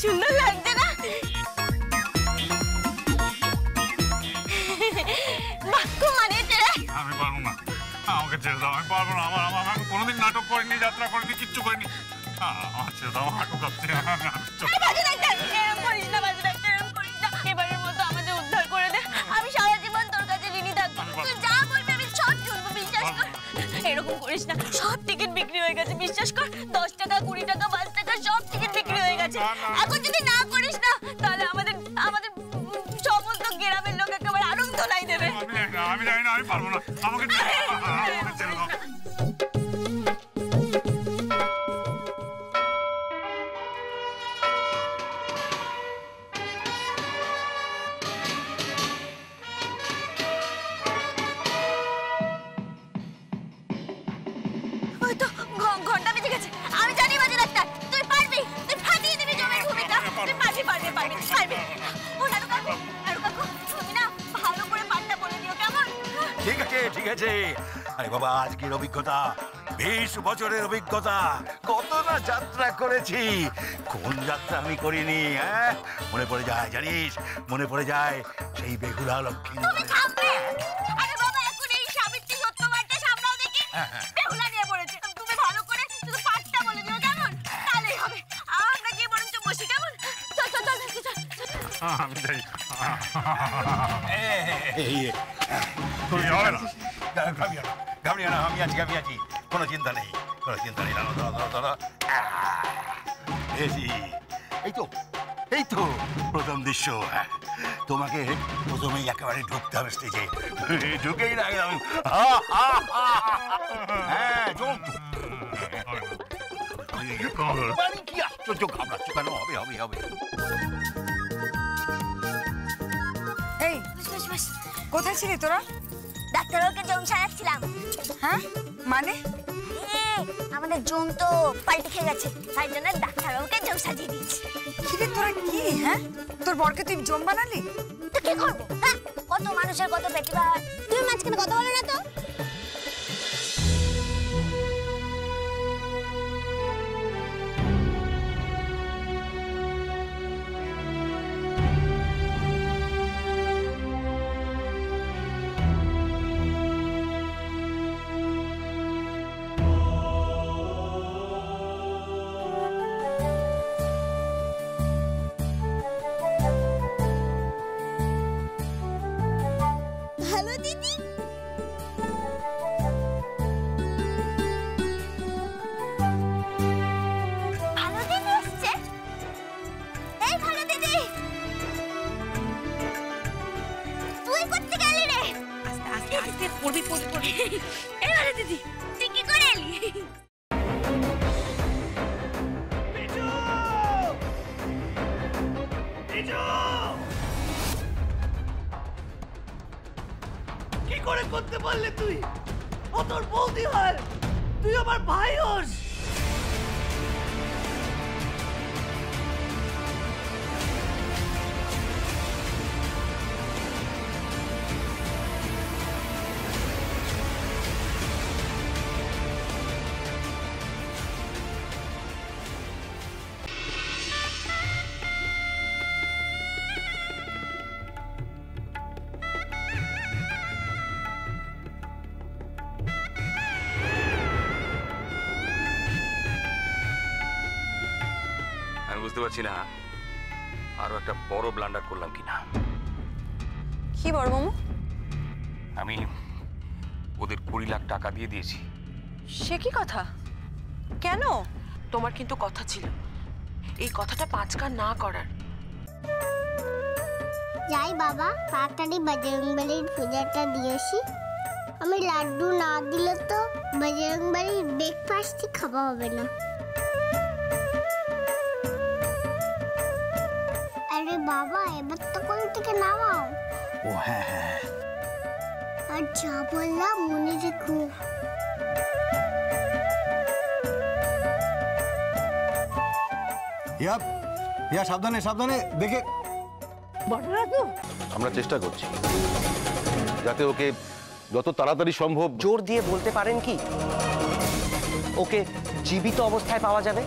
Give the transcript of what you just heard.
সুন্দর লাগছে না? খুব মানিয়েছে রে। আমি পারবো না, আমাকে ছেড়ে দাও। আমি পারবো না। আমি কোনোদিন নাটক করিনি, যাত্রা করিনি, কিচ্ছু করিনি। আমার ছেড়ে দাও, হাঁটু কাঁপছে। এবারের মতো আমাদের উদ্ধার করে দে। আমি সারা জীবন তোর কাছে ঋণী থাকবো। তুই যা বলবি আমি সব শুনবো, বিশ্বাস কর। এরকম করিস না, সব টিকিট বিক্রি হয়ে গেছে, বিশ্বাস কর। 10 টাকা, 20 টাকা, 5 টাকা সব টিকিট বিক্রি হয়ে গেছে। এখন যদি না করিস না, তাহলে আমাদের সমস্ত গ্রামের লোক একেবারে আরং ধোলাই দেবে। আমি জানি না, আমি পারবো না। আমাকে ছেড়ে দাও। ঘন্টা বেজে গেছে। আমি জানি বাজে ডাক্তার, তুই পারবি, তুই ফাটিয়ে দিবি জমের ভূমিকা। তুই পারবি। ও নাড়ু কাকু, তুমি না ভালো করে পাঠটা বলে দিও, কেমন? ঠিক আছে। আরে বাবা, আজকের অভিজ্ঞতা 20 বছরের অভিজ্ঞতা। কত না যাত্রা করেছি, কোন যাত্রা আমি করিনি। হ্যাঁ, মনে পড়ে যায়, জানিস, মনে পড়ে যায় সেই বেহুলা লক্ষ্মী। তুমি থামবে? আরে বাবা, এখন এই সাবিত্রী সত্যবানটা সামলাও দেখি। বেহুলা নিয়ে পড়েছে। তুমি ভালো করে শুধু পাঠটা বলে দিও, কেমন? তাহলেই হবে। আমরা গিয়ে বরঞ্চ বসি, কেমন? চল। আমি যাই। ঘাবড়িও না, আমি আছি। কোনো চিন্তা নেই। ধরো। এই তো প্রথম দৃশ্য। তোমাকে প্রথমেই একেবারে ঢুকতে হবে স্টেজে। ঢুকেই না একদম কি আশ্চর্য, ঘাবড়াচ্ছ কেন? হবে। এই কোথায় ছিলি তোরা? ডাক্তারবাবুকে জম সাজাচ্ছিলাম। হ্যাঁ, মানে? আমাদের জম তো পাল্টে খেয়ে গেছে, তাই জন্য ডাক্তারবাবুকে জম সাজিয়ে দিয়েছি। কিরে তোরা কি? হ্যাঁ, তোর বরকে তুই জম বানালি? তো কি করবো? হ্যাঁ, কত মানুষের কত প্রতিভা। তুমি মাঝখানে কথা বলো না তো। দিদি, তুই কি করে এলি? কি করে করতে পারলে তুই? ও তোর বৌদি হয়, তুই আমার ভাই হোস। বুঝতে পারছি না আরো একটা বড় ব্লান্ডার করলাম কিনা। কি বড় মামু? আমি ওদের 20 লাখ টাকা দিয়ে দিয়েছি। সে কি কথা? কেন? তোমার কিন্তু কথা ছিল এই কথাটা 5 কান না করার। যাই বাবা, তাড়াতাড়ি বজরংবলীর পূজাটা দিয়েছি। আমি লাড্ডু না দিলে তো বজরংবলীর ব্রেকফাস্টই খাওয়া হবে না। আরে বাবা, এবার তো কোন থেকে নামাও। ও হ্যাঁ হ্যাঁ, আর যা বললাম মনে রেখো। ইয়া সাবধানে সাবধানে দেখে। আমরা চেষ্টা করছি যাতে ওকে যত তাড়াতাড়ি সম্ভব। জোর দিয়ে বলতে পারেন কি ওকে জীবিত অবস্থায় পাওয়া যাবে?